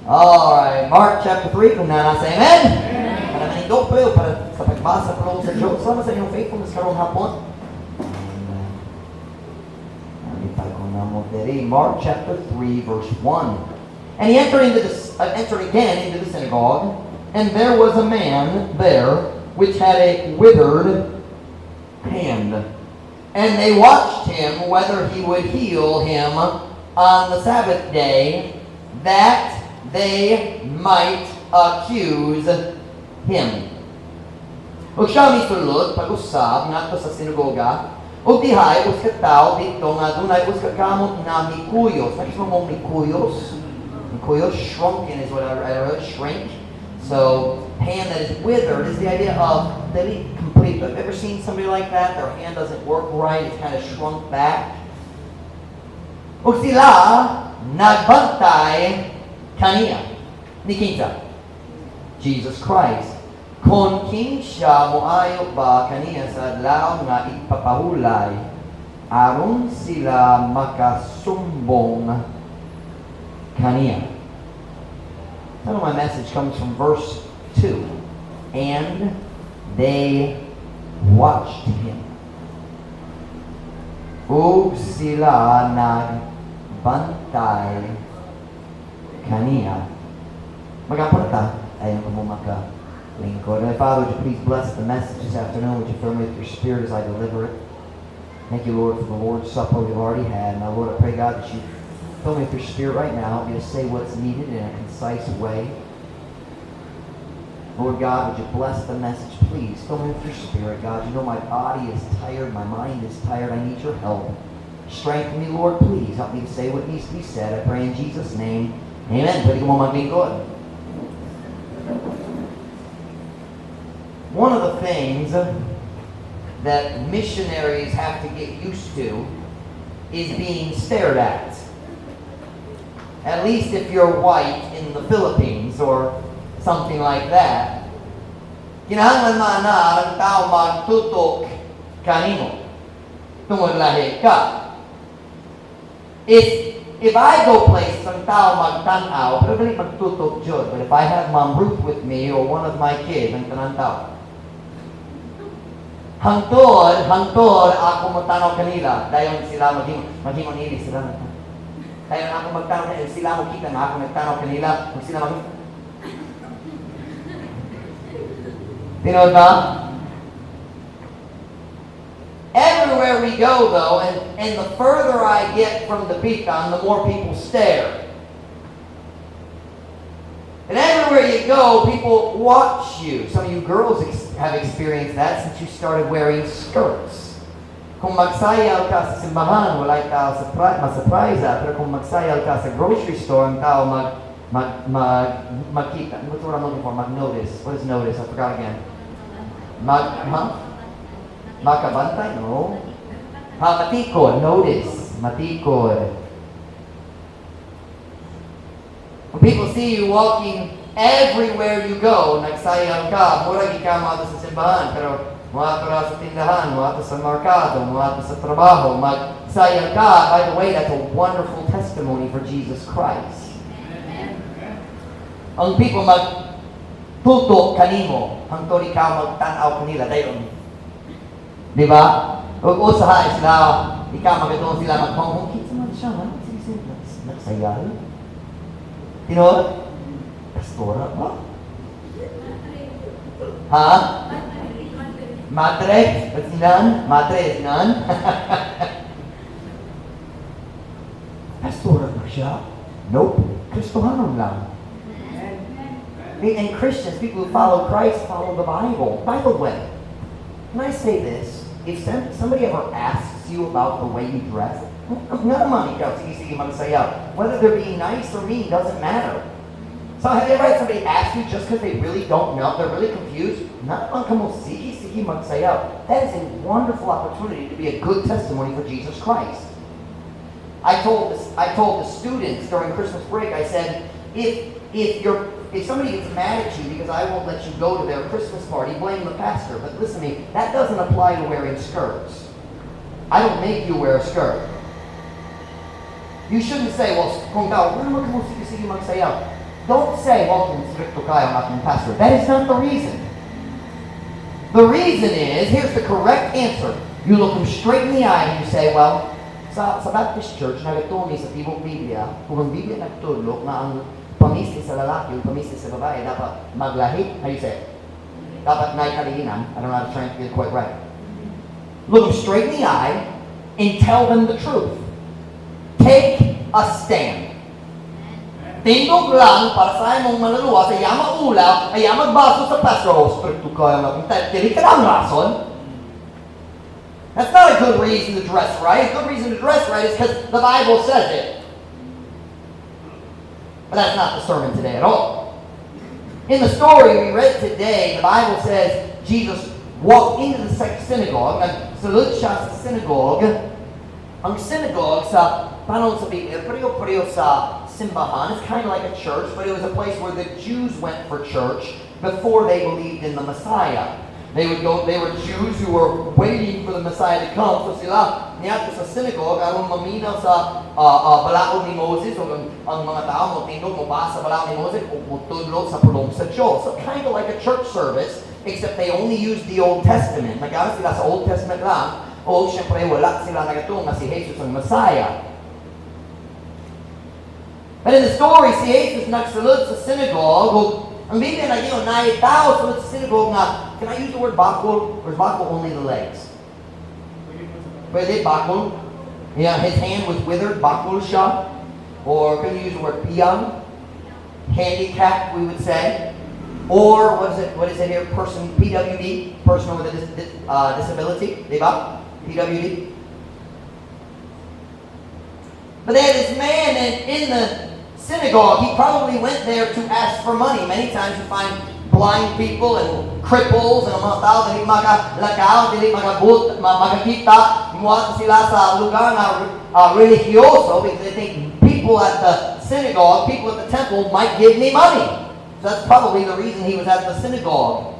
Alright, Mark chapter 3, kung nasa amen? Para manindog kayo, para sa pagbasa po sa Diyos. Sama sa inyong faithfulness karong hapon. Mark chapter 3, verse 1. And he entered again into the synagogue, and there was a man there which had a withered hand. And they watched him whether he would heal him on the Sabbath day, that they might accuse him. Ug siya misulod pag-usab ngadto sa sinagoga, ug dihay usa ka tawo dito nga dunay usa ka kamot na mikuyos. Ano mo mikuyos? Mikuyos, shrunken is what I wrote, shrink. So, hand that is withered is the idea of dili complete. Have you ever seen somebody like that? Their hand doesn't work right, it's kind of shrunk back. Ug sila nagbantay kaniya ni kinsa? Jesus Christ. Kung siya moayo ba kaniya sa adlaw nga ipapahulay aron sila makasumbong kaniya. Some of my message comes from verse 2. And they watched him. Ug sila nagbantay kaniya. Magapunta ayon ko makalingkod. Father, would you please bless the message this afternoon? Would you fill me with your spirit as I deliver it? Thank you, Lord, for the Lord's Supper we've already had. Now, Lord, I pray, God, that you fill me with your spirit right now. Help me to say what's needed in a concise way. Lord God, would you bless the message, please? Fill me with your spirit, God. You know my body is tired, my mind is tired. I need your help. Strengthen me, Lord, please. Help me to say what needs to be said. I pray in Jesus' name. Amen. Pwede ko mo maglingkod. One of the things that missionaries have to get used to is being stared at. At least if you're white in the Philippines or something like that. Kinahanglan na ang tao magtutok kanimo tungod lahi ka. If I go places, ang tao magtanaw, pero dali magtutok jud. But if I have Mom Ruth with me or one of my kids, ang tanang tao, hangtod, ako magtanaw kanila, dayon sila maghimon nili sila. Dayon ako magtanaw kanila, sila mo kita nga ako nagtanaw kanila, kung sila Tinod na? Everywhere we go, though, and the further I get from the pecan, the more people stare. And everywhere you go, people watch you. Some of you girls have experienced that since you started wearing skirts. Kung magsayaw ka sa simbahan, wala tao ma-surprise. Pero kung magsayaw ka sa grocery store, ang tao magkita. What's what I'm looking for? Mag-notice. What is notice? I forgot again. Makabantay? No. Matikod. Notice. Matikod. When people see you walking everywhere you go, nagsayaw ka, mura gikama sa simbahan, pero mga sa tindahan, mga sa markado, mga sa trabaho, magsayaw ka. By the way, that's a wonderful testimony for Jesus Christ. Ang people magtutok kanimo, hangtod ikaw magtanaw kanila dayon. Di ba? Ug usahay sila, ikaw magatuon sila magpanghong, kinsa man siya, ha? Sige, nagsayal. Tinod? Pastora ba? Ha? Madre? Madre is none? Pastora ba siya? Nope. Kristohanon lang. And Christians, people who follow Christ, follow the Bible. By the way, can I say this? If somebody ever asks you about the way you dress, whether they're being nice or mean, doesn't matter. So have you ever had somebody ask you just because they really don't know, they're really confused? That is a wonderful opportunity to be a good testimony for Jesus Christ. I told the students during Christmas break, I said, if somebody gets mad at you because I won't let you go to their Christmas party, blame the pastor. But listen to me, that doesn't apply to wearing skirts. I don't make you wear a skirt. You shouldn't say, well, kung tao, sige magsayaw. don't say, well, stricto kayo ang aking pastor. That is not the reason. The reason is, here's the correct answer. You look them straight in the eye and you say, well, sa Baptist Church, nagatuni sa Tibok Biblia, kung ang Biblia nagtulok na ang pamisli sa lalaki o pamisli sa babae, dapat maglahi. How do you say it? Dapat naikalihinan. I don't know how to translate it quite right. Look them straight in the eye and tell them the truth. Take a stand. Tindog lang para sa imong maluluwa, sa iyang ulaw, ay iyang magbaso sa pastor. Oh, stricto kayo na. Dili ka lang rason. That's not a good reason to dress right. A good reason to dress right is because the Bible says it. But that's not the sermon today at all. In the story we read today, the Bible says Jesus walked into the synagogue. Nagsulod siya sa synagogue. Ang synagogue sa panahon sa Biblia, pareho sa simbahan. It's kind of like a church, but it was a place where the Jews went for church before they believed in the Messiah. They were Jews who were waiting for the Messiah to come. So sila, niyato sa synagogue, aron maminaw sa balaod ni Moses, o ang mga tao, magtindog, mabasa sa balaod ni Moses, o mutudlog sa pulong sa Diyos. So kind of like a church service, except they only used the Old Testament. Nag-aral sila sa Old Testament lang, o siyempre wala sila nagatong na si Jesus ang Messiah. But in the story, si Jesus nagsulod sa synagogue. Ang Biblia naging tao sulod sa synagogue nga, can I use the word bakul? Or is bakul only the legs? Pwede bakul? Yeah, his hand was withered, bakul siya. Or can you use the word piyang? Handicapped, we would say. Or what is it here? Person, PWD, person with a disability. Diba? PWD. But they had this man in the synagogue. He probably went there to ask for money. Many times you find blind people and cripples and mga tao dili magalakaw, dili magakita, muwat sila sa lugar na religyoso because they think people at the synagogue, people at the temple might give me money. So that's probably the reason he was at the synagogue.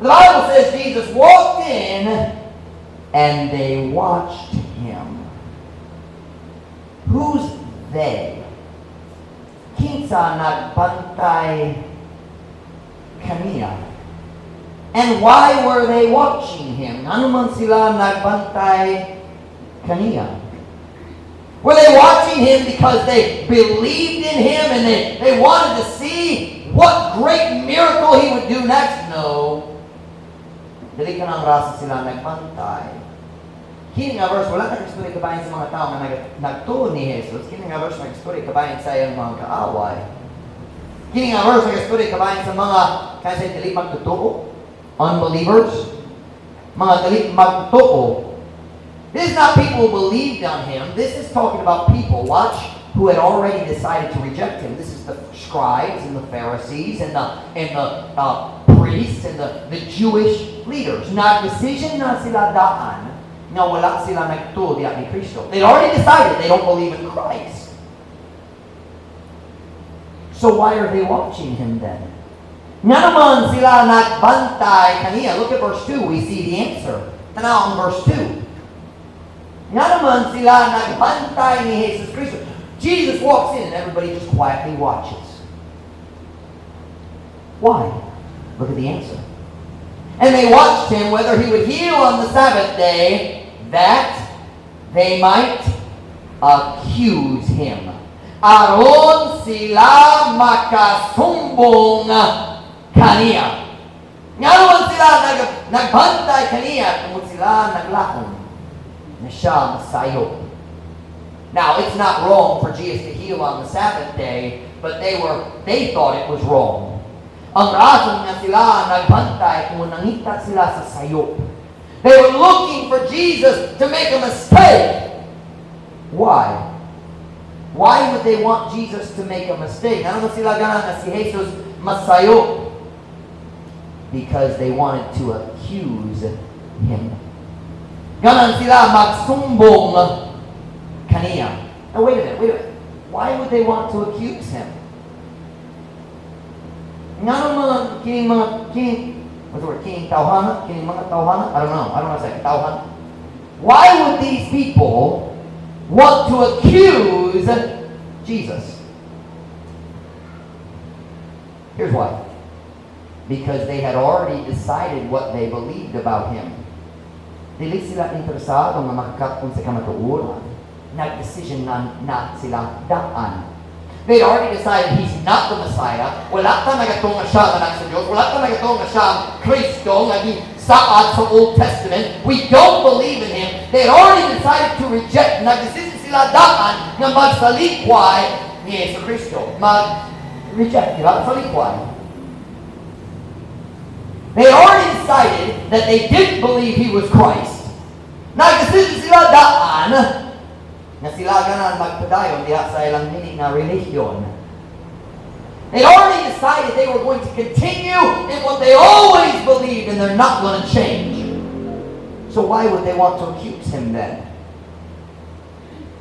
The Bible says Jesus walked in and they watched him. Who's they? Kinsa nagbantay kaniya? And why were they watching him? Ano man sila nagbantay kaniya? Were they watching him because they believed in him and they wanted to see what great miracle he would do next? No. Dili ka ng rasa sila nagbantay. Kini nga verse, wala nag-story kabayan sa mga tao na nagtuon ni Jesus. Kini nga verse, nag-story kabayan sa iyang mga kaaway. Kini nga verse, nag-story kabayan sa mga kasi dili magtutuo, unbelievers, mga dili magtutuo. This is not people who believed on him. This is talking about people, watch, who had already decided to reject him. This is the scribes and the Pharisees and the priests and the Jewish leaders. Nag-decision na sila daan na wala sila nagtuo diya ni Kristo. They'd already decided they don't believe in Christ. So why are they watching him then? Nga naman sila nagbantay kaniya. Look at verse 2. We see the answer. Tanaw ang verse 2. Nga naman sila nagbantay ni Jesus Kristo. Jesus walks in and everybody just quietly watches. Why? Look at the answer. And they watched him whether he would heal on the Sabbath day, that they might accuse him. Aron sila makasumbong kaniya. Nga naman sila nagbantay kaniya kung sila naglakon na siya masayo. Now, it's not wrong for Jesus to heal on the Sabbath day, but they thought it was wrong. Ang rason nga sila nagbantay kung nangita sila sa sayo. They were looking for Jesus to make a mistake. Why? Why would they want Jesus to make a mistake? Ano sila ganan na si Jesus masayo? Because they wanted to accuse him. Ganan sila magsumbong kaniya. Now wait a minute. Why would they want to accuse him? Nga naman kining what's the word? Kining tawhana? Kining mga tawhana? I don't know how to say tawhana. Why would these people want to accuse Jesus? Here's why. Because they had already decided what they believed about him. Dili sila interesado nga makakatong sa kamatuoran. Nag-decision na sila daan. They'd already decided he's not the Messiah. Wala ta nagatong nga siya nga sa Diyos. Wala ta nagatong nga siya Kristo nga saad sa Old Testament. We don't believe in him. They had already decided to reject. Nag-decision sila daan nga magsalikway ni Yesu Kristo. Mag-reject, diba? Salikway. They already decided that they didn't believe he was Christ. Nag-decision sila daan na sila ganan magpadayon diya sa ilang mini na religion. They already decided they were going to continue in what they always believed and they're not going to change. So why would they want to accuse him then?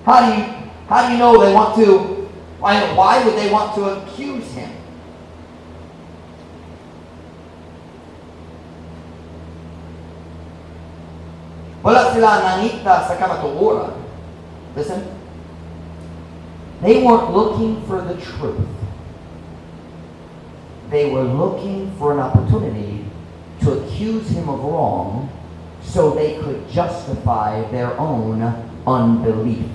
How do you know they want to? Why would they want to accuse him? Wala sila nangita sa kamatuoran. Listen. They weren't looking for the truth. They were looking for an opportunity to accuse him of wrong so they could justify their own unbelief.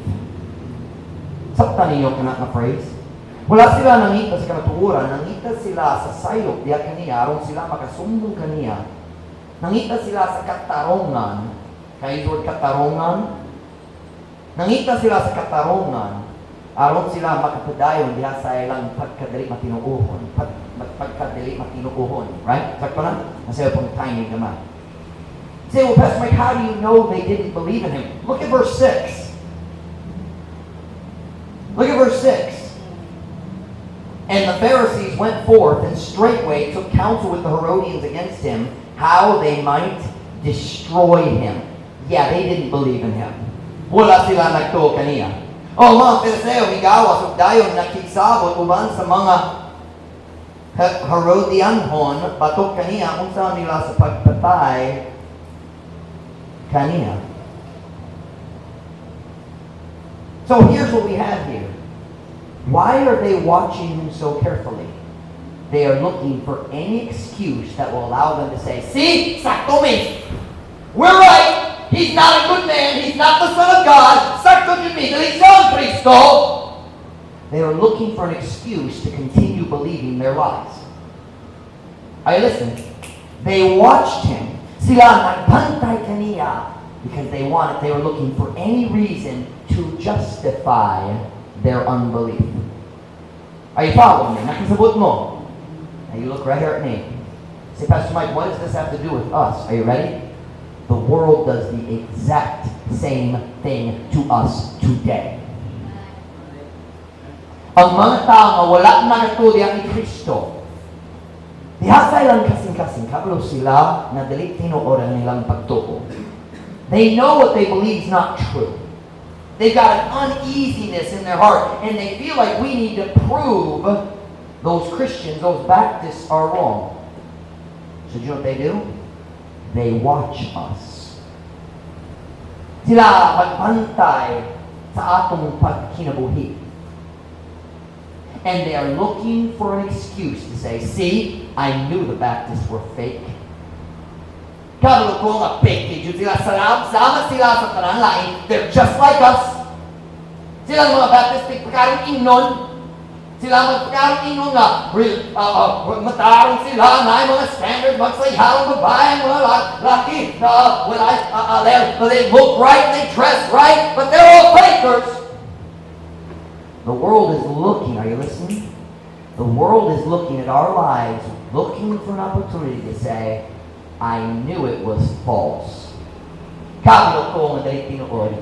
Saktan ninyo kana na phrase? Wala sila nangita sa kamatuoran. Nangita sila sa sayop diya kaniya aron sila makasumbong kaniya. Nangita sila sa katarungan. Kaya yung katarungan, nangita sila sa katarungan, aron sila makapadayon diha sa ilang pagkadali matinuuhon. Pagkadali matinuuhon. Right? Sakto na? Nasa pong timing naman. Say, well, Pastor Mike, how do you know they didn't believe in him? Look at verse 6. Look at verse 6. And the Pharisees went forth and straightway took counsel with the Herodians against him, how they might destroy him. Yeah, they didn't believe in him. Wala sila nagtuo kaniya. Mga Fariseo, migawas ug dayon nakisabot uban sa mga Herodianhon batok kaniya unsa nila sa pagpatay kaniya. So here's what we have here. Why are they watching him so carefully? They are looking for any excuse that will allow them to say, see, sakto mi. We're right. He's not a good man. He's not the Son of God. Sakto mi. Dili siya Kristo. They are looking for an excuse to continue believing their lies. Are you listening? They watched him. Sila nagbantay kaniya because they were looking for any reason to justify their unbelief. Are you following me? Nakisabot mo. Now you look right here at me. Say, Pastor Mike, what does this have to do with us? Are you ready? The world does the exact same thing to us today. Ang mga tao nga wala nagatulya ni Kristo, diha sa ilang kasing-kasing, kabalo sila na dili tinuoran nilang pagtuo. They know what they believe is not true. They've got an uneasiness in their heart, and they feel like we need to prove those Christians, those Baptists are wrong. So do you know what they do? They watch us. Sila magbantay sa atong pagkinabuhi. And they are looking for an excuse to say, see, I knew the Baptists were fake. Kabalo ko nga fake. Sila sama sila sa tanan lain. They're just like us. Sila mga Baptist, pagkarong inon. Sila magpagkarong inon nga. Matarong sila na mga standard, magsayharong babae, mga laki. They look right, they dress right, but they're all fakers. The world is looking, are you listening? The world is looking at our lives, looking for an opportunity to say, I knew it was false. Kabalo ko nga dali tinuod.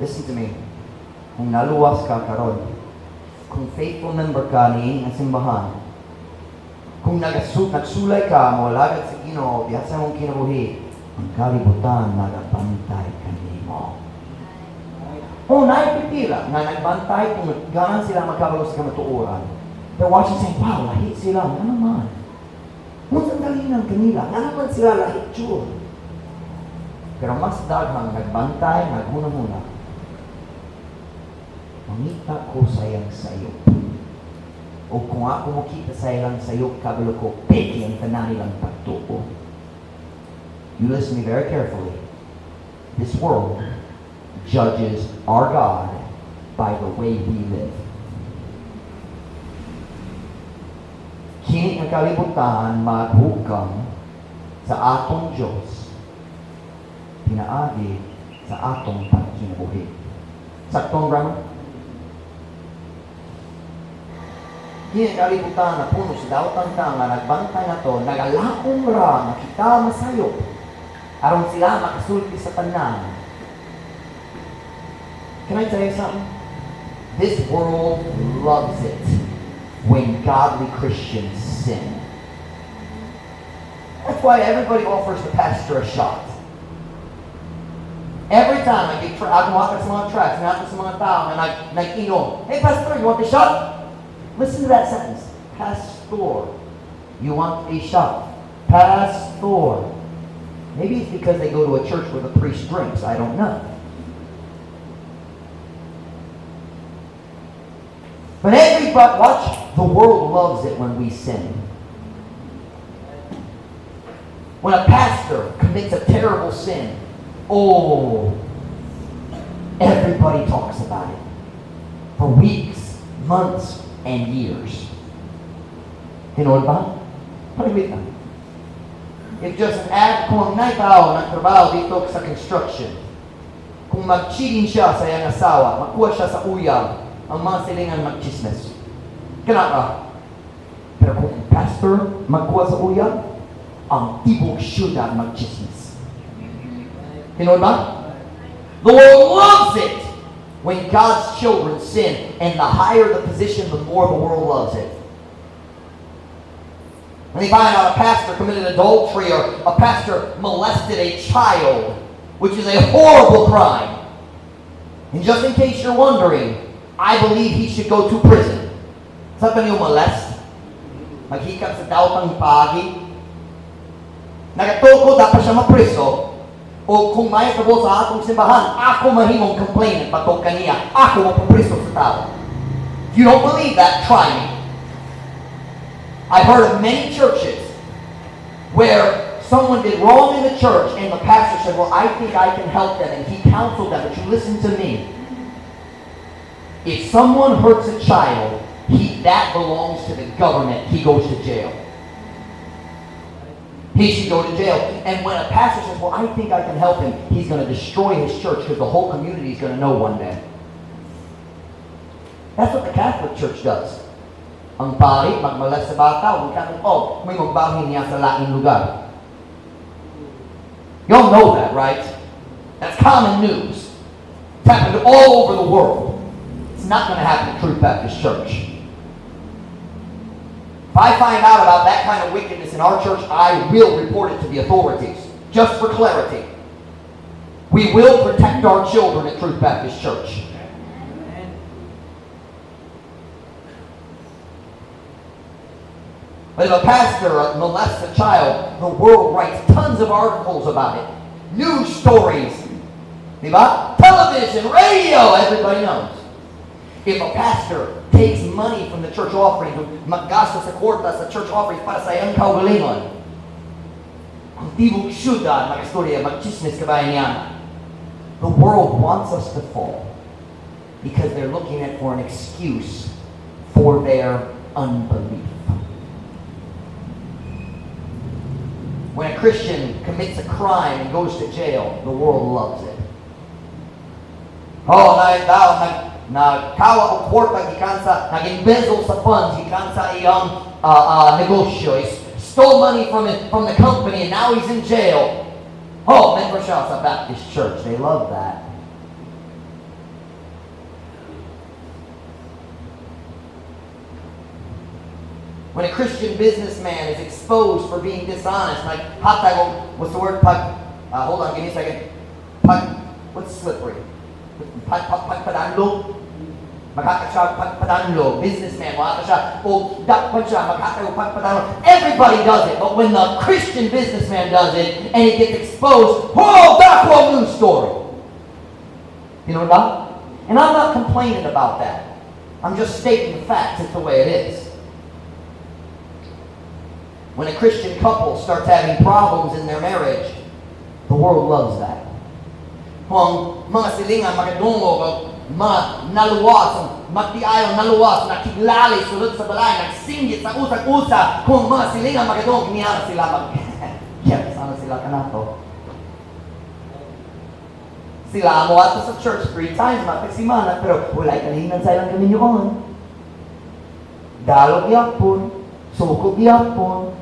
Listen to me. Kung naluwas ka karon, kung faithful member ka ni ang simbahan, kung nagsulay ka, mawalagad sa Ginoo, diha sa mong kinabuhi, ang kalibutan nagabantay kanimo. Naipipila nga nagbantay kung ganan sila magkabalo sa kamatuoran. They're watching saying, wow, lahit sila. Nga naman. Muntang dalinan kanila. Nga naman sila lahit sure. Pero mas daghang nagbantay, naghuna-huna. mangita ko sayang sayop. O kung ako makita sayang sayop, kabalo ko, peki ang tanan nilang pagtuo. You listen to me very carefully. This world judges our God by the way we live. Kini ang kalibutan maghukam sa atong Diyos, pinaagi sa atong pagkinabuhi. Saktong grammar? Kini ang kalibutan na puno sa daotang nga nagbantay na to, nagalaong ra, makita masayo, aron sila makasulti sa tanan. Can I tell you something? This world loves it when godly Christians sin. That's why everybody offers the pastor a shot. Every time I walk sa mga tracks, natin sa mga tao na nag-inom, hey pastor, you want a shot? Listen to that sentence. Pastor, you want a shot? Pastor. Maybe it's because they go to a church where the priest drinks. I don't know. But everybody, watch, the world loves it when we sin. When a pastor commits a terrible sin, oh, everybody talks about it for weeks, months, and years. Tinood ba? Palimit na. If just an act kung ang tao nagtrabaho dito sa construction, kung mag-cheating siya sa iyang asawa, magkuha siya sa uyang, ang mga silingan mag-chismes. Kanaka. Pero kung ang pastor magkuha sa uyang, ang tibok syudad mag-chismes. Tinood ba? The world loves it when God's children sin, and the higher the position, the more the world loves it. When they find out a pastor committed adultery or a pastor molested a child, which is a horrible crime. And just in case you're wondering, I believe he should go to prison. Sa kanyo molest? Maghikap sa daotang pagi? Nagatoko, dapat siya mapriso. O kung may tabo sa atong simbahan, ako mahimong complainant patong kaniya. Ako mapupriso sa tao. If you don't believe that, try me. I've heard of many churches where someone did wrong in the church and the pastor said, well, I think I can help them. And he counseled them, but you listen to me. If someone hurts a child, that belongs to the government. He goes to jail. He should go to jail. And when a pastor says, well, I think I can help him, he's going to destroy his church because the whole community is going to know one day. That's what the Catholic Church does. Ang pari, magmalas sa bata, may magbahin niya sa laing lugar. You all know that, right? That's common news. It's happened all over the world. It's not going to happen at Truth Baptist Church. If I find out about that kind of wickedness in our church, I will report it to the authorities, just for clarity. We will protect our children at Truth Baptist Church. But if a pastor molests a child, the world writes tons of articles about it. News stories. Diba? Television, radio, everybody knows. If a pastor takes money from the church offering, maggasta sa kwarta sa church offerings para sa iyang kaugalingon, ang tibok syudad, mag-istorya, mag-chismis kabayan niya. The world wants us to fall because they're looking at for an excuse for their unbelief. When a Christian commits a crime and goes to jail, the world loves it. Oh, nagkawa o kwarta gikan sa nag-embezzle sa funds gikan sa iyang negosyo. He stole money from the company and now he's in jail. Oh, member siya sa Baptist Church. They love that. When a Christian businessman is exposed for being dishonest, like what's the word? Hold on, give me a second. What's slippery? Pagpadanlo. Makaka siya pagpadanlo. Businessman, makaka siya. O dakpan siya, makaka pagpadanlo. Everybody does it, but when the Christian businessman does it and he gets exposed, oh, that's a news story. You know what? And I'm not complaining about that. I'm just stating the facts. It's the way it is. When a Christian couple starts having problems in their marriage, the world loves that. Kung mga silingan, makadungo, mga naluwas, magtiayon, naluwas, nakiglali, sulod sa balay, nagsinggit sa usak-usa, kung mga silingan, makadungo, kinihala sila yes, sana sila kanato. Sila mo ato sa church 3 times, magkasimana, pero wala kalinan sa ilang kami yun. Dalog yapon, sukog yapon.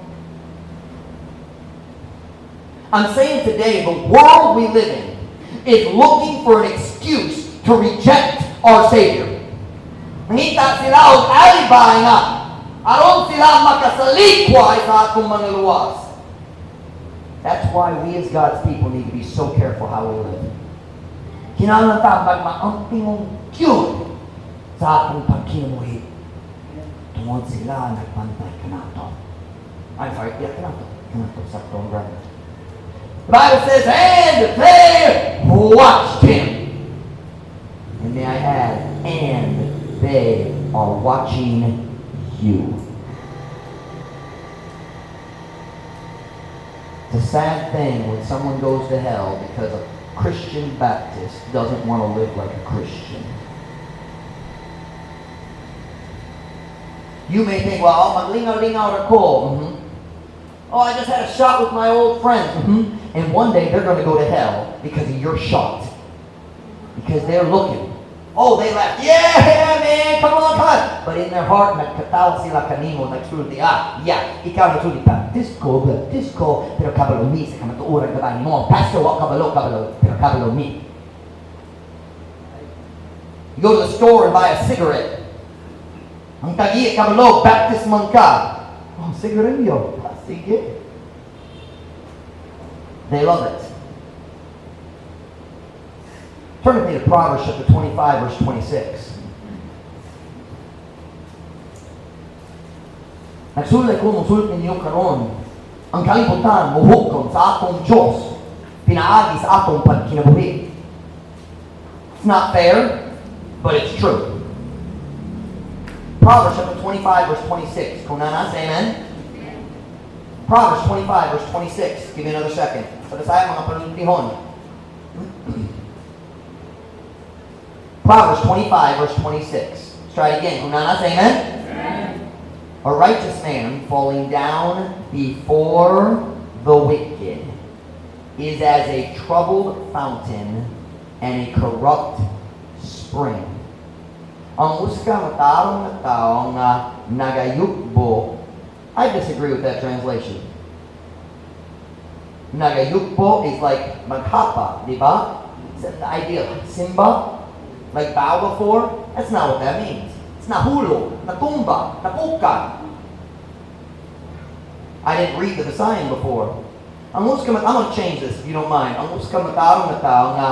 I'm saying today, the world we live in is looking for an excuse to reject our Savior. Ngita sila og alibay nga aron sila makasalikway sa atong mga luwas. That's why we as God's people need to be so careful how we live. Kinahanglan ta magmaangtingong cute sa atong pagkinabuhi. Tungod sila nagpantay kanato. I'm sorry, kanato sa atong brother. The Bible says, and they watched him. And may I add, and they are watching you. It's a sad thing when someone goes to hell because a Christian Baptist doesn't want to live like a Christian. You may think, well, maglingaw-lingaw ako. Oh, I just had a shot with my old friend. And one day they're going to go to hell because of your shot. Because they're looking. Oh, they laugh. Yeah, man, come on. But in their heart, nagkatawa sila kanimo, nagsulti. Yeah, ikaw nagsulti pa. Disco, pero kabalo mi sa kamatuurang gabay mo. Pastor, wa kabalo, pero kabalo mi. You go to the store and buy a cigarette. Ang tagi, kabalo, Baptist man ka. Oh, cigarillo. Sige. They love it. Turn with me to Proverbs chapter 25, verse 26. Nagsulay ko musulit ninyo karon. Ang kalibutan muhukon sa atong Diyos. Pinaagi sa atong pagkinabuhi. It's not fair, but it's true. Proverbs chapter 25, verse 26. Kung nanas, amen? Proverbs 25, verse 26. Give me another second. Sa saya mga panunihon. Proverbs 25, verse 26. Let's try it again. Kung nanas, amen? Amen? A righteous man falling down before the wicked is as a troubled fountain and a corrupt spring. Ang uska matarong na tao nga nagayukbo. I disagree with that translation. Nagayukbo is like maghapa, di ba? It's the idea of simba, like bow before. That's not what that means. It's nahulo, natumba, napuka. I didn't read the Visayan before. I'm going to change this if you don't mind. Ang uska matarong na tao nga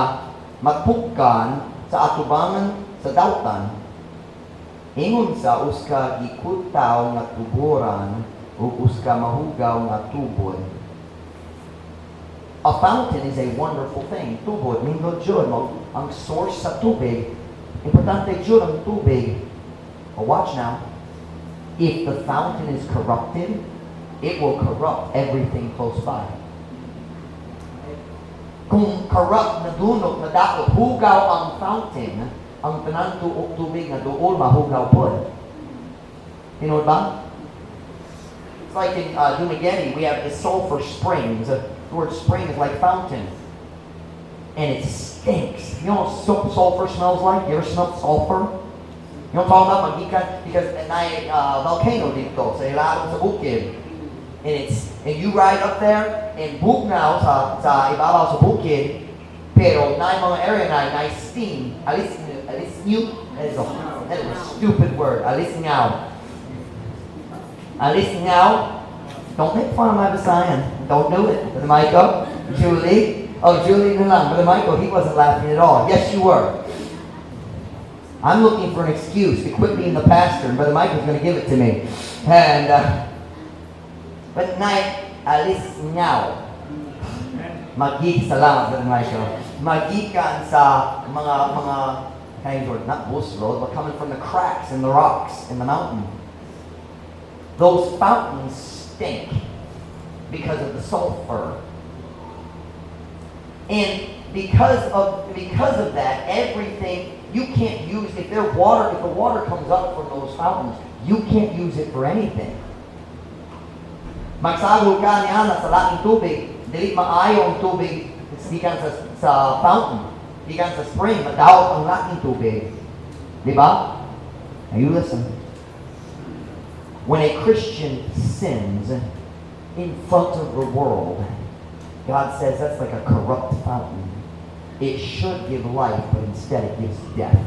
magpukan sa atubangan sa dautan. Ingon sa uska gikutaw nga tuburan o uska mahugaw nga tubod. A fountain is a wonderful thing. Tubod, nindot yun. Ang source sa tubig, importante yun ang tubig. But watch now. If the fountain is corrupted, it will corrupt everything close by. Kung corrupt na dunok na dapat hugaw ang fountain, ang tanan tubig na dool mahugaw po. You know ba? It's like in Dumaguete, we have the sulfur springs. The word spring is like fountain. And it stinks. You know what sulfur smells like? You ever smelled sulfur? You know what I'm talking about? Magikan? Because at night, volcano dito, sa ilalong sa bukid. And you ride up there, and bugnaw sa ibabaw sa bukid, pero na yung mga area na steam. Alisnyo. That is a stupid word. Alisngaw. Alisngaw. Don't make fun of my Visayan. Don't do it. Brother Michael, Julie. Oh, Julie na lang. Brother Michael, he wasn't laughing at all. Yes, you were. I'm looking for an excuse to quit being the pastor, and Brother Michael's going to give it to me. And, but night, alisngaw. Salamat, Brother Michael. Magikan sa mga Kind of not Bush Road, but coming from the cracks in the rocks in the mountain. Those fountains stink because of the sulfur. And because of that, everything you can't use, if the water comes up from those fountains, you can't use it for anything. Magsagol ka niya sa laking tubig, dili maayo ang tubig gikan sa fountain, gikan sa spring, madawat ang laking tubig. Di ba? Now you listen. When a Christian sins in front of the world, God says that's like a corrupt fountain. It should give life, but instead it gives death.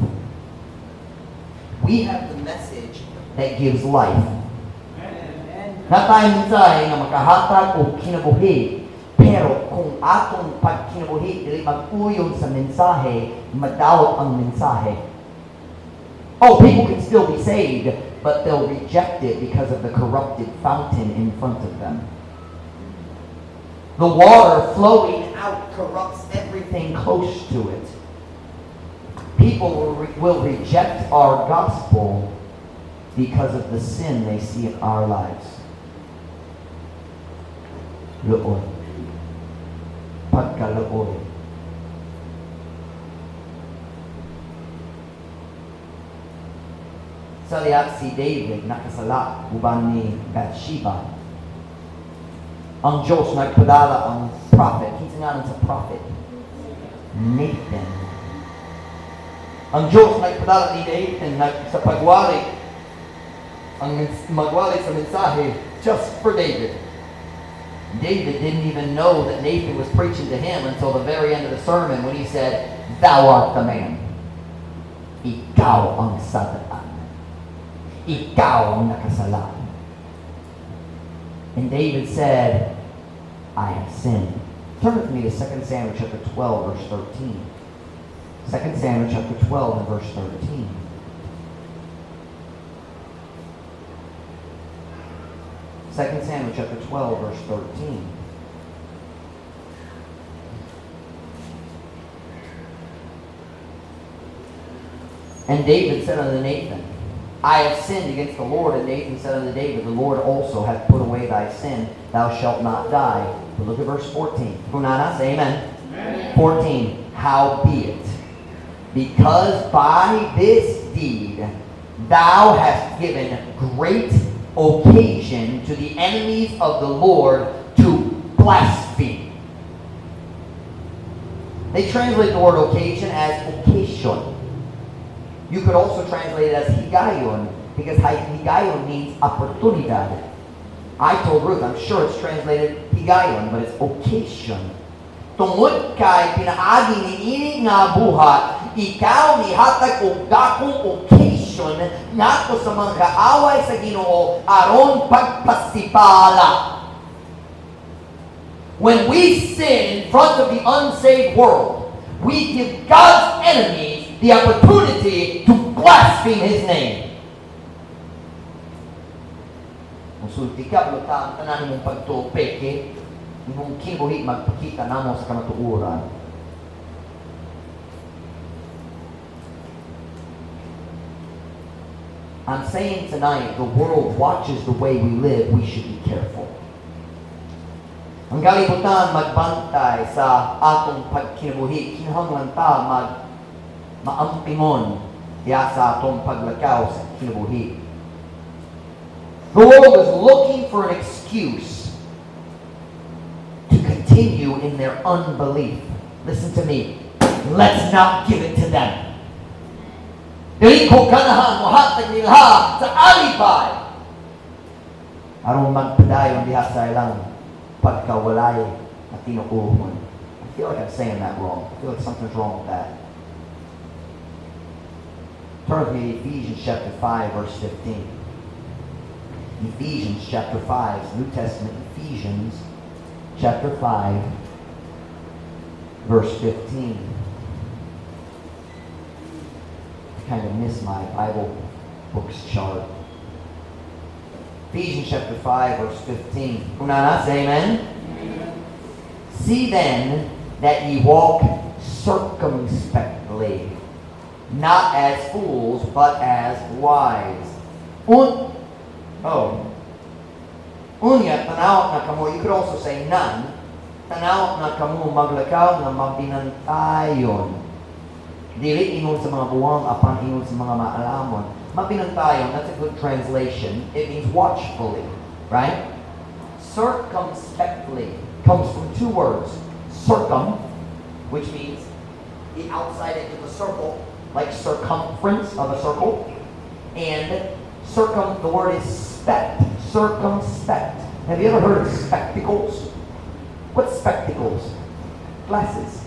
We have the message that gives life. Na tayong mensahe na makahatag o kinabuhi, pero kung atong pagkinabuhi dili mag-uyon sa mensahe, madawat ang mensahe. Oh, people can still be saved, but they'll reject it because of the corrupted fountain in front of them. The water flowing out corrupts everything close to it. People will reject our gospel because of the sin they see in our lives. Looy. Pagkalooy. Sa lihat si David nakasala uban ni Bathsheba. Ang Diyos nagpadala ang prophet. Kinsa sa prophet? Nathan. Ang Diyos nagpadala ni Nathan sa pagwali. Ang magwali sa mensahe just for David. David didn't even know that Nathan was preaching to him until the very end of the sermon when he said, "Thou art the man. Ikaw ang sadaan. Ikaw ang nakasalan." And David said, "I have sinned." Turn with me to 2 Samuel chapter 12, verse 13. 2 Samuel chapter 12 and verse 13. Second Samuel chapter 12, verse 13. And David said unto Nathan, "I have sinned against the Lord." And Nathan said unto David, "The Lord also hath put away thy sin. Thou shalt not die." But look at verse 14. Punana, say amen. Amen. 14. Howbeit, because by this deed thou hast given great occasion to the enemies of the Lord to blaspheme. They translate the word occasion as occasion. You could also translate it as higayon, because higayon means oportunidad. I told Ruth, I'm sure it's translated higayon, but it's occasion. Tungod kay pinaagi ni ini nga buhat, ikaw ni hatag og dakong occasion ngadto sa mga kaaway sa Ginoo aron pagpasipala. When we sin in front of the unsaved world, we give God's enemies the opportunity to blaspheme His name. Musulti ka, lutaan tanan mong pagtupeke, imong kibuhi magpakita namo sa kamatuoran. I'm saying tonight, the world watches the way we live, we should be careful. Ang kalibutan magbantay sa atong pagkinabuhi, kinahanglan ta maampingon diya sa atong paglakaw sa kinabuhi. The world is looking for an excuse to continue in their unbelief. Listen to me. Let's not give it to them. Dili ko ganahan mo hatag nila sa alibay. Aron magpadayon diha sa ilang pagkawalay at tinukuhon. I feel like I'm saying that wrong. I feel like something's wrong with that. Turn with me to Ephesians chapter 5, verse 15. Ephesians chapter 5, New Testament, Ephesians chapter 5, verse 15. Kind of missed my Bible books chart. Ephesians chapter 5, verse 15. Unana, say amen. Amen. See then that ye walk circumspectly, not as fools, but as wise. Unya, tanaw na kamo, you could also say none, tanaw na kamo maglakaw na mabinantayon. Dili ingon sa mga buwang, apan ingon sa mga maalamon. Mabinantayon, that's a good translation. It means watchfully, right? Circumspectly comes from two words. Circum, which means the outside edge of the circle, like circumference of a circle. And the word is spect, circumspect. Have you ever heard of spectacles? What's spectacles? Glasses.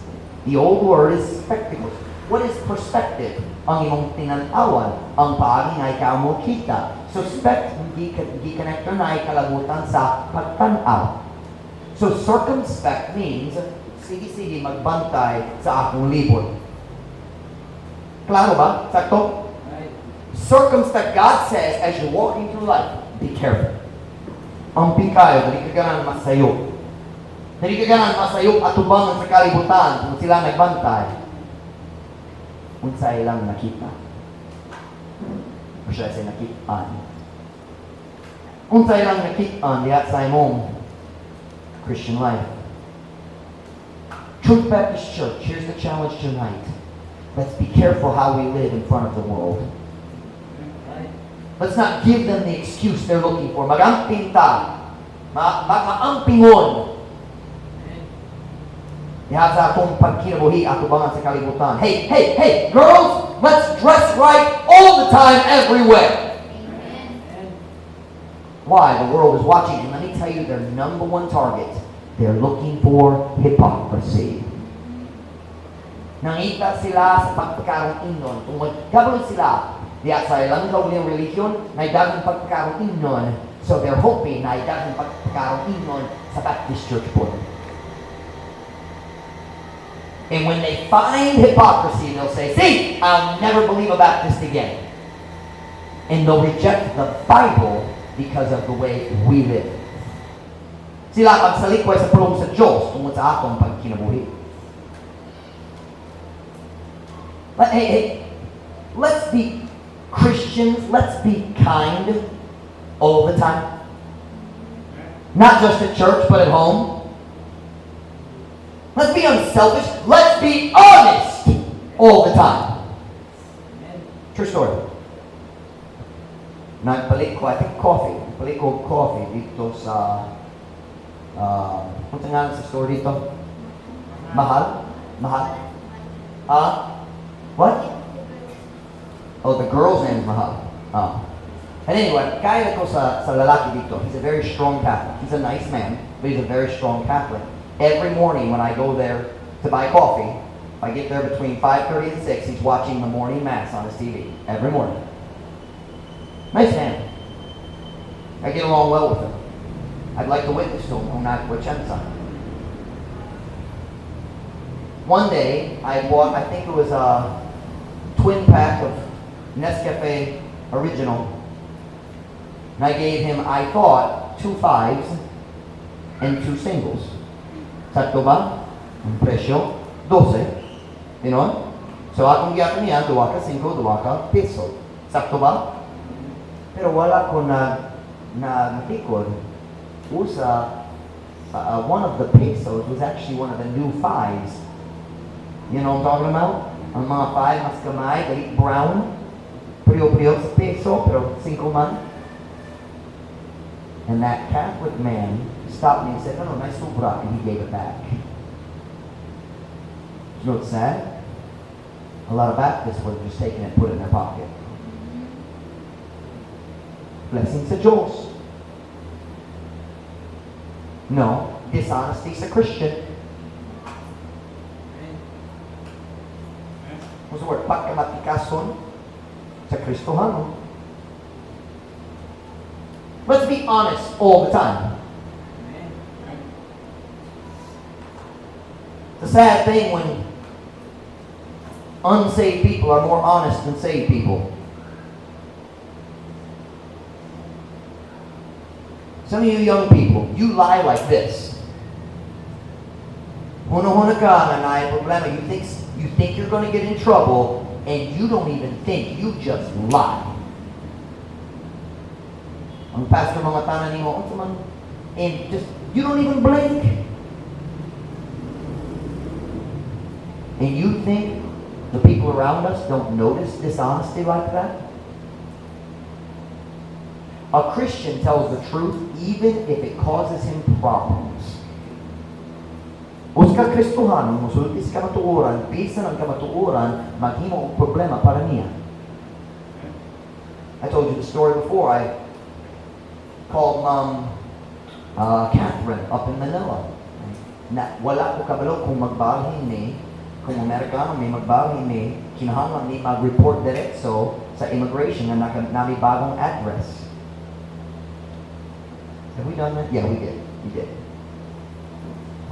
The old word is spectacles. What is perspective? Ang imong tinanawan, ang paagi na ikaw mo kita. So spect, gi-connector na ikalabutan sa pagtanaw. So circumspect means, sige-sige magbantay sa akong libot. Klaro ba? Sakto? Circumspect, God says, as you're walking through life, be careful. Amping kayo, dali ka ganan masayo. Dali ka ganan masayo at tubangan sa kalibutan kung sila nagbantay. Unsay lang nakita. Or should I say nakitaan? Unsay lang nakitaan diya sa imong Christian life. Truth Baptist Church, here's the challenge tonight. Let's be careful how we live in front of the world. Let's not give them the excuse they're looking for. Magamping ta. Maampingon. Diha sa akong pagkinabuhi, atubangan sa kalibutan. Hey, girls, let's dress right all the time, everywhere. Amen. Why? The world is watching, and let me tell you their number one target. They're looking for hypocrisy. Nangita sila sa pagkakarong inon. Tungod kabalo sila. Diya sa ilang kauliang religion, na idagang pagkakarong inon. So they're hoping na idagang pagkakarong inon sa Baptist Church po. And when they find hypocrisy, they'll say, see, I'll never believe a Baptist again. And they'll reject the Bible because of the way we live. Sila pagsalikway sa pulong sa Diyos tungkol sa atong pagkinabuhi. But hey, let's be Christians, let's be kind all the time. Not just at church, but at home. Let's be unselfish. Let's be honest all the time. True story. Nagpalit ko, I think coffee. Nagpalit ko coffee dito sa, punta nga sa store dito. Mahal? What? Oh, the girl's name is Mahal. And anyway, kaya ko sa lalaki dito. He's a very strong Catholic. He's a nice man, but he's a very strong Catholic. Every morning when I go there to buy coffee, I get there between 5:30 and 6, he's watching the morning mass on his TV. Every morning. Nice man. I get along well with him. I'd like to witness to him kung nagwachansa. One day, I bought, I think it was a twin pack of Nescafe Original. And I gave him, I thought, 2 5s and 2 singles. Sakto ba? Ang presyo, 12. Dinon? So akong giyakan niya, 2 ka 5, 2 ka peso. Sakto ba? Pero wala ko na natikod. Usa, one of the pesos was actually one of the new 5s. You know what I'm talking about? Ang mga 5 mas kamay, galit brown. Priyo-priyo sa peso, pero 5 man. And that Catholic man stopped me and said, no, nice sobra, and he gave it back. You know what's sad? A lot of Baptists would have just taken it and put it in their pocket. Blessings to Diyos. No, dishonesty sa Christian. What's the word? Pagkamatikason sa Kristohano. Let's be honest all the time. It's a sad thing when unsaved people are more honest than saved people. Some of you young people, you lie like this. Huna ka na problema. You think you're going to get in trouble and you don't even think, you just lie. Ang pastor mga tanan nimo, and just, you don't even blink. And you think the people around us don't notice dishonesty like that? A Christian tells the truth even if it causes him problems. Uska Kristohanon, musulti sa kamatuoran, pisa ng kamatuoran, maghimo ang problema para niya. I told you the story before. I called Mom Catherine up in Manila. Na, wala ko kabalo kung magbalhin ni, kung Amerikano may magbalhin ni, kinahanglan ni mag-report diretso sa immigration na nami bagong address. Have we done that? Yeah, we did. We did.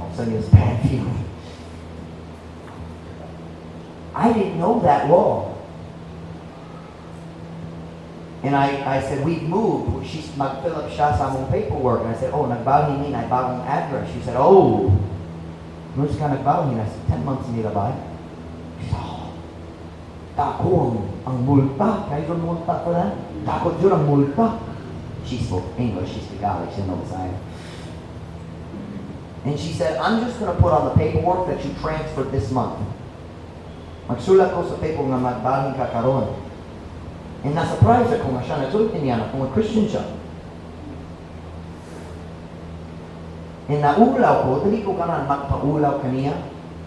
All of a sudden, it was a bad feeling. I didn't know that law. And I said, we've moved. She's mag-fill up siya sa among paperwork. And I said, oh, nagbalhin ni na bagong address. She said, oh, who's ka nagbalhin? I said, 10 months nila ba? She said, oh, tako ang multa. Kaya yun multa for that? Tako yun ang multa. She spoke English, she spoke Tagalog, she didn't know Messiah. And she said, I'm just going to put on the paperwork that you transferred this month. Magsulat ko sa paper nga magbalhin ka karon. And na-surprise ako nga siya, nagsulat niya na kung a Christian siya. And naulaw ko, dali ko ka na magpaulaw kaniya.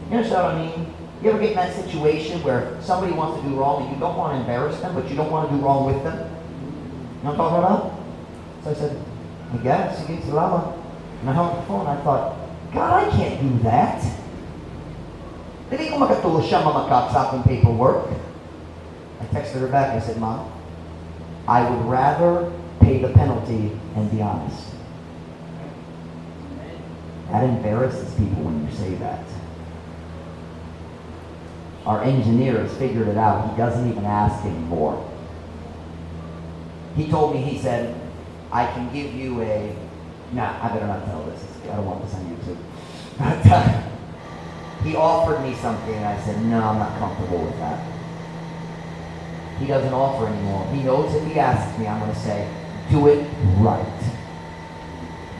You know what I mean? You ever get in that situation where somebody wants to do wrong and you don't want to embarrass them, but you don't want to do wrong with them? You know what I'm talking about? So I said, I guess, sige, salamat. And I hung up the phone, I thought, God, I can't do that. Hindi ko makatulong siya mamakap sa aking paperwork. I texted her back, I said, Mom, I would rather pay the penalty and be honest. That embarrasses people when you say that. Our engineer has figured it out. He doesn't even ask anymore. He told me, he said, I can give you a... Nah, I better not tell this. I don't want this on YouTube. But he offered me something, and I said, no, I'm not comfortable with that. He doesn't offer anymore. He knows if he asks me, I'm going to say, do it right.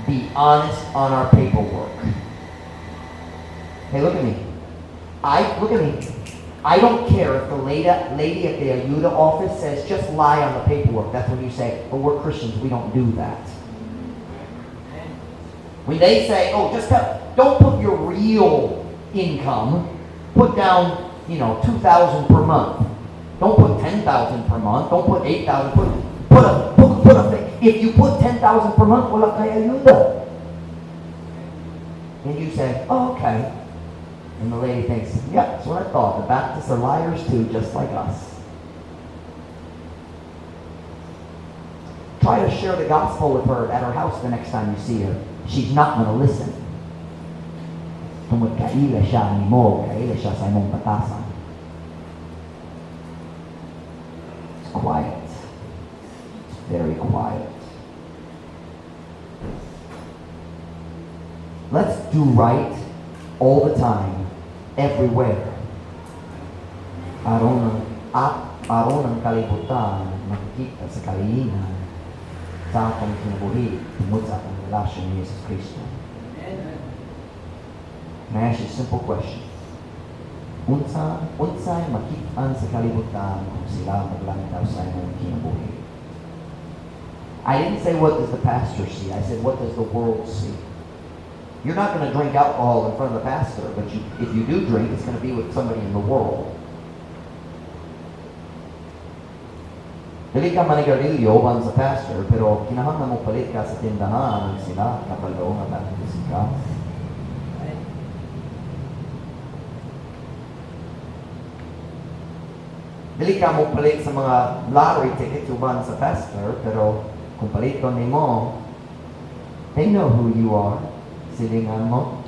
Be honest on our paperwork. Hey, look at me. Look at me. I don't care if the lady at the Ayuda office says, just lie on the paperwork. That's when you say, well, we're Christians, we don't do that. When they say, oh, don't put your real income, put down, $2,000 per month. Don't put $10,000 per month. Don't put $8,000. If you put $10,000 per month, wala kay Ayuda. And you say, oh, okay. And the lady thinks, yeah, that's what I thought. The Baptists are liars too, just like us. Try to share the gospel with her at her house the next time you see her. She's not going to listen. Tungod kaila siya animo, kaila siya sa imong batasan. It's quiet. It's very quiet. Let's do right all the time. Everywhere. Aron ang kalibutan makikita sa kaliinan sa akong kinabuhi tungod sa akong relasyon ni Jesus Cristo. Can I ask you a simple question? Unsay makitaan sa kalibutan kung sila maglantaw sa imong kinabuhi? I didn't say what does the pastor see. I said what does the world see? You're not going to drink alcohol in front of the pastor, but if you do drink, it's going to be with somebody in the world. Dili ka manigarilyo ban sa pastor, pero kinahanglan mo palit ka sa tindahan sila kapalo nga baptist ka. Dili ka mo palit sa mga lottery tickets uban sa pastor, pero kung paliton nimo, they know who you are. Silingan mo.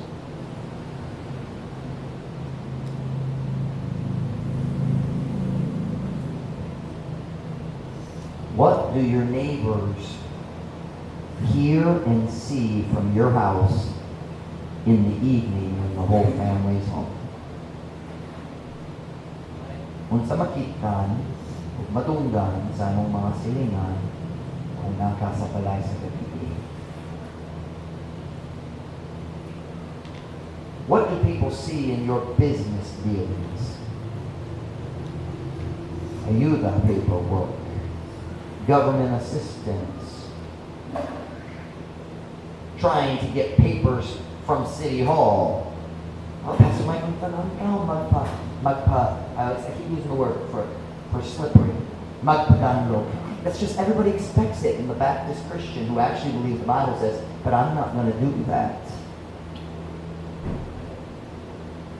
What do your neighbors hear and see from your house in the evening when the whole family's home? Unsa makitan, ug matunggan sa among mga silingan, kung nakasapalay sa gabi. What do people see in your business dealings? Ayuda paperwork, government assistance, trying to get papers from City Hall. Oh, Pastor Mike, I keep using the word for slippery. Magpadanlo. That's just, everybody expects it in the Baptist Christian who actually believes the Bible says, but I'm not going to do that.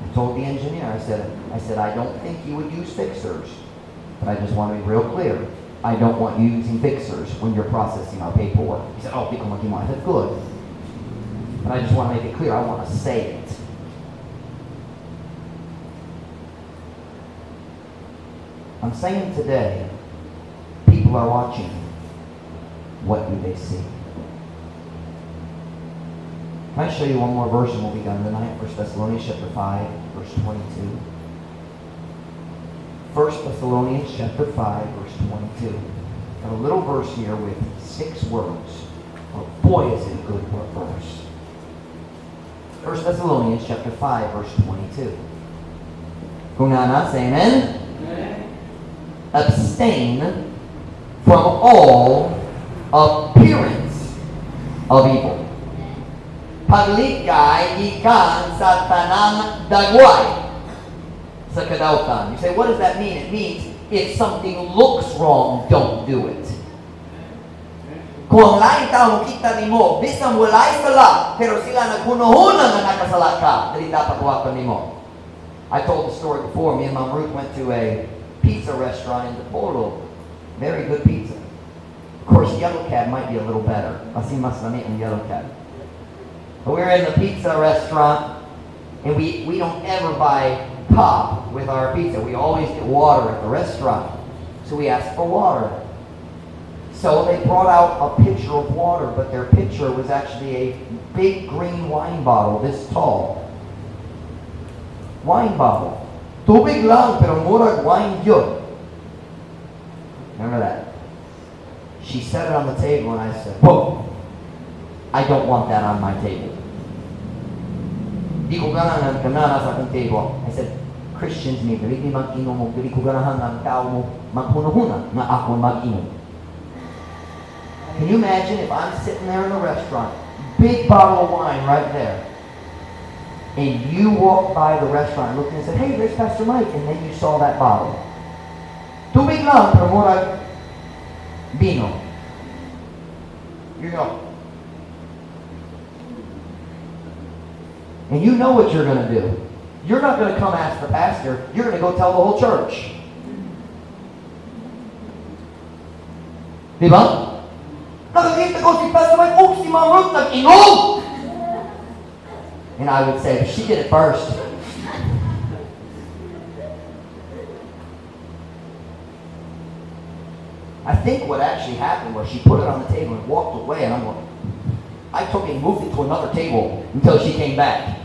I told the engineer, I said, I don't think you would use fixers, but I just want to be real clear. I don't want you using fixers when you're processing our paperwork. He said, oh, because I said, good. But I just want to make it clear, I want to say it. I'm saying today, people are watching. What do they see? Can I show you one more verse and we'll be done tonight? 1 Thessalonians chapter 5, verse 22. 1 Thessalonians chapter 5, verse 22. Got a little verse here with 6 words. Oh, boy, is it a good verse. 1 Thessalonians chapter 5, verse 22. Kung nana, say amen. Amen. Abstain from all appearance of evil. Paglikay ikan sa tanang dagway sa kadautan. You say, what does that mean? It means if something looks wrong, don't do it. Kung ang laing tao makita nimo, bisang walay sala, pero sila naghunuhunan na nakasala ka, dali dapat wakan nimo. I told the story before. Me and Mom Ruth went to a pizza restaurant in Polo. Very good pizza. Of course, Yellow Cab might be a little better. Kasi mas lamig ang Yellow Cab. But we were in the pizza restaurant, and we don't ever buy pop with our pizza. We always get water at the restaurant. So we asked for water. So they brought out a pitcher of water, but their pitcher was actually a big green wine bottle, this tall. Wine bottle. Tubig lang, pero murag wine yun. Remember that? She set it on the table, and I said, whoa, I don't want that on my table. Di ko ganahan kanana sa akong table. I said, Christians may dili mag-inom mo, dili ko ganahan ang tao mo maghunuhuna na ako mag-inom. Can you imagine if I'm sitting there in a restaurant, big bottle of wine right there, and you walk by the restaurant looking and said, hey, there's Pastor Mike, and then you saw that bottle. Tubig lang, pero murag vino. You know. And you know what you're going to do. You're not going to come ask the pastor. You're going to go tell the whole church. Diba? Nakakita ko si Pastor Mike, oh, si Mom Ruth nag-inom! And I would say, she did it first. I think what actually happened was she put it on the table and walked away, and I'm going, I took it and moved it to another table until she came back.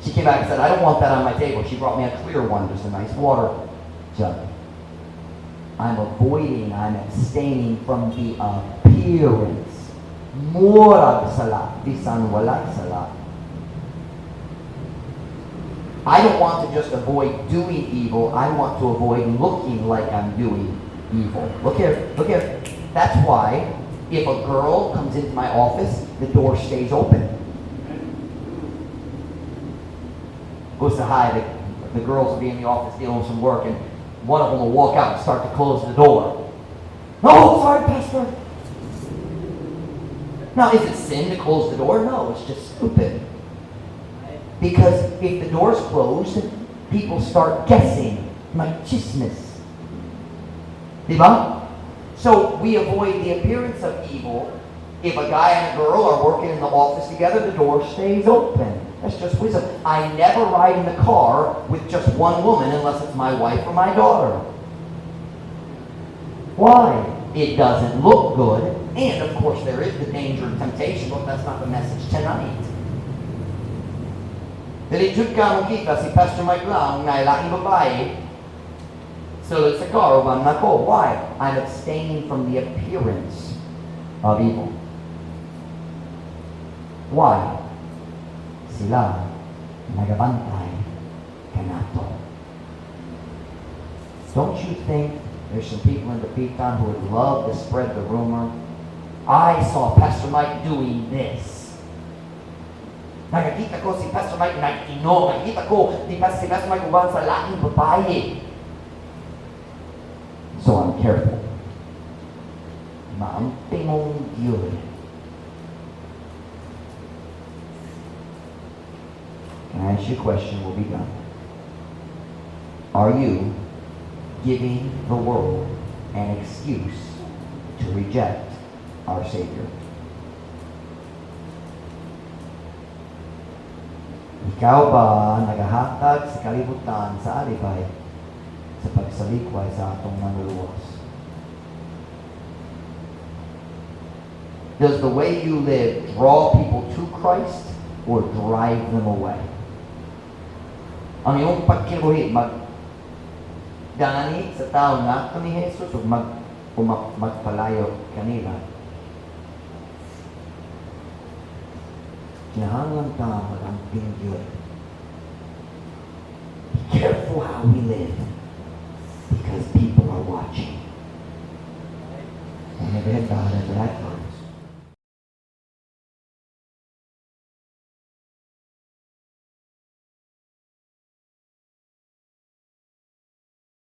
She came back and said, I don't want that on my table. She brought me a clear one, just a nice water jug. I'm abstaining from the appearance. Murag sala, bisan walay sala. I don't want to just avoid doing evil. I want to avoid looking like I'm doing evil. Look here, look here. That's why if a girl comes into my office, the door stays open. Goes to hi, the girls will be in the office dealing with some work, and one of them will walk out and start to close the door. Oh, sorry, Pastor. Now, is it sin to close the door? No, it's just stupid. Because if the door's closed, people start guessing. My chismis. Diba? So we avoid the appearance of evil. If a guy and a girl are working in the office together, the door stays open. That's just wisdom. I never ride in the car with just one woman unless it's my wife or my daughter. Why? It doesn't look good. And of course there is the danger and temptation, but that's not the message tonight. Dili jud ka mo kita si Pastor Mike lang na laking babae So sa karawan nako. Why? I'm abstaining from the appearance of evil. Why? Sila nagabantay kanato. Don't you think there's some people in the Pitan who would love to spread the rumor? I saw Pastor Mike doing this. Nakakita ko si Pastor Mike nag-inom. Nakakita ko si Pastor Mike uban sa laking babae. So I'm careful. Maampi mong yun. Can I ask you a question? We'll be done. Are you giving the world an excuse to reject our Savior? Ikaw ba nagahatag sa kalibutan sa alipay sa pagsalikway sa atong manluluwas? Does the way you live draw people to Christ or drive them away? Ang iyong pagkiruhi magdani sa tao na ito ni Jesus o magpalayo kanila. Kinahanglan ta magamping Diyos. Be careful how we live because people are watching. And if God has that